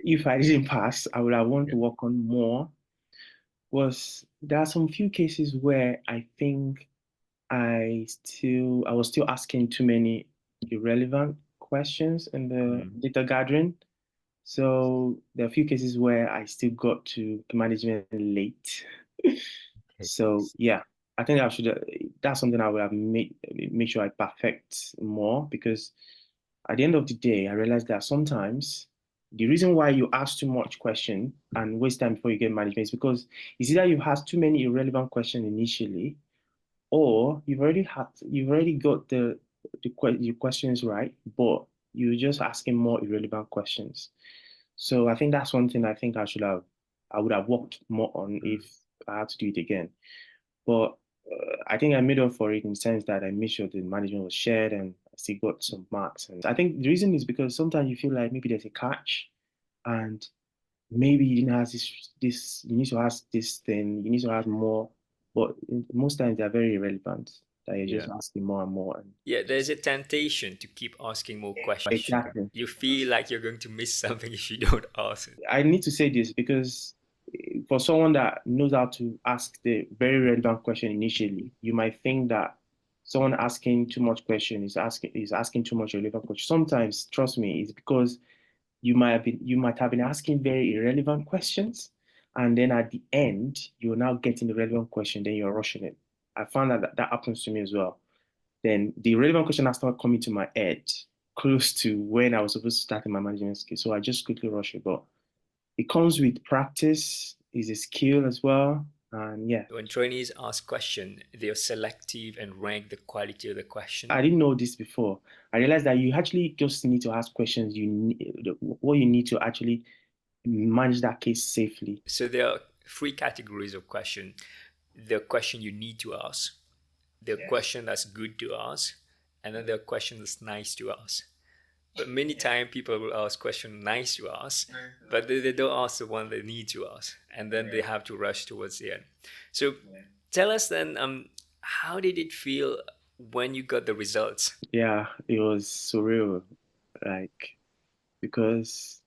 If I didn't pass, I would have wanted to work on more. There are some few cases where I think I was still asking too many irrelevant questions in the Mm. data gathering. So there are a few cases where I still got to the management late. Okay. So yeah, I think that's something I would have make sure I perfect more, because at the end of the day, I realized that sometimes the reason why you ask too much question and waste time before you get management is because it's either you asked too many irrelevant questions initially, or you've already got your questions right, but you're just asking more irrelevant questions. So I think that's one thing I would have worked more on Mm. if I had to do it again. But I think I made up for it in the sense that I made sure the management was shared and I still got some marks. And I think the reason is because sometimes you feel like maybe there's a catch, and maybe you didn't ask this, you need to ask this thing, you need to ask more. But most times they're very irrelevant, that you're just Yeah. asking more and more. And Yeah, there's a temptation to keep asking more questions. exactly. You feel like you're going to miss something if you don't ask it. I need to say this because for someone that knows how to ask the very relevant question initially, you might think that someone asking too much question is asking too much relevant question. Sometimes, trust me, it's because you might have been asking very irrelevant questions, and then at the end you're now getting the relevant question, then you're rushing it. I found that happens to me as well. Then the relevant question has started coming to my head close to when I was supposed to start in my management skill. So I just quickly rush it. But it comes with practice, is a skill as well. And yeah, When trainees ask question, they are selective and rank the quality of the I question. didn't know this before. I realized that you actually just need to ask questions. What you need to actually manage that case safely. So there are three categories of question. The question you need to ask, the question that's good to ask, and then the question that's nice to ask. But many times people will ask question nice to ask, but they don't ask the one they need to ask, and then they have to rush towards the end. So tell us then, how did it feel when you got the results? Yeah, it was surreal. Like, because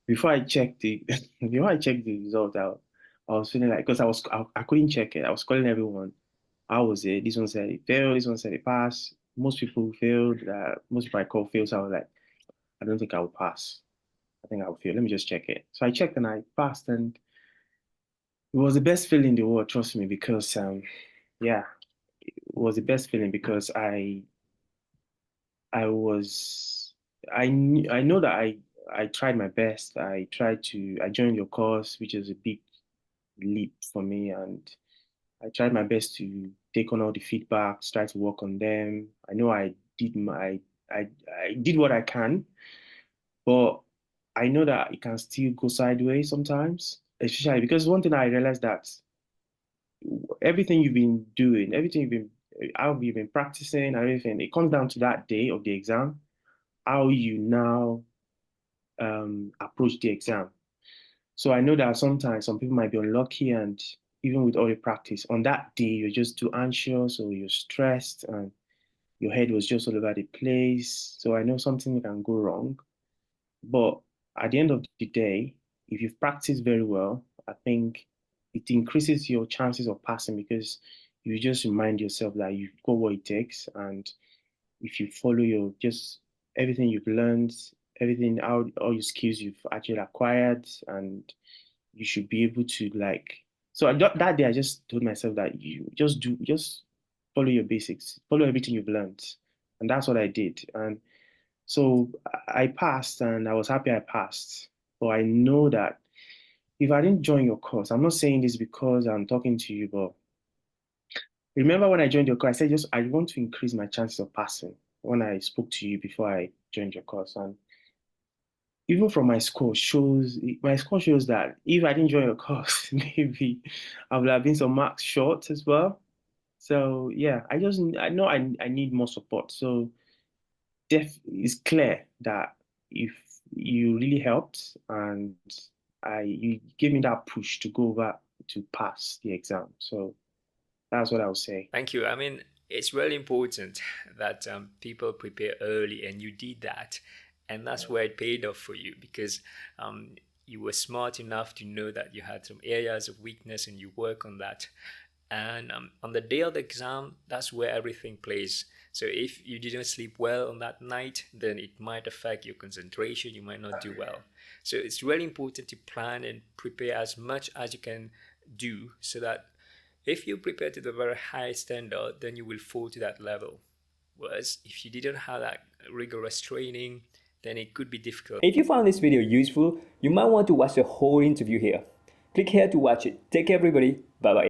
before I checked the result out, I was feeling like, because I couldn't check it. I was calling everyone. How was it? This one said it failed. This one said it passed. Most people failed. Most people I called failed. So I was like, I don't think I will pass. I think I will fail. Let me just check it. So I checked and I passed, and it was the best feeling in the world. Trust me, because yeah, it was the best feeling because I was I know that I tried my best. I joined your course, which is a big leap for me, and I tried my best to take on all the feedbacks, try to work on them. I know I did what I can, but I know that it can still go sideways sometimes, especially because one thing I realized that everything you've been doing, how you've been practicing and everything, it comes down to that day of the exam, how you now approach the exam. So I know that sometimes some people might be unlucky, and even with all the practice, on that day you're just too anxious or you're stressed and your head was just all over the place. So I know something can go wrong. But at the end of the day, if you've practiced very well, I think it increases your chances of passing, because you just remind yourself that you've got what it takes. And if you follow your just everything you've learned, everything out, all your skills you've actually acquired, and you should be able to like. So that day, I just told myself that you just follow your basics, follow everything you've learned, and that's what I did. And so I passed, and I was happy I passed. But I know that if I didn't join your course, I'm not saying this because I'm talking to you, but remember when I joined your course, I said just I want to increase my chances of passing when I spoke to you before I joined your course. And even from my score shows that if I didn't join your course, maybe I would have been some marks short as well. So yeah, I know I need more support. So it's clear that if you really helped, and you gave me that push to go over to pass the exam. So that's what I would say. Thank you. I mean, it's really important that people prepare early, and you did that. And that's where it paid off for you, because you were smart enough to know that you had some areas of weakness and you work on that. And on the day of the exam, that's where everything plays. So if you didn't sleep well on that night, then it might affect your concentration. You might not do well. So it's really important to plan and prepare as much as you can do, so that if you prepare to the very high standard, then you will fall to that level. Whereas if you didn't have that rigorous training, then it could be difficult. If you found this video useful, you might want to watch the whole interview here. Click here to watch it. Take care everybody. Bye bye.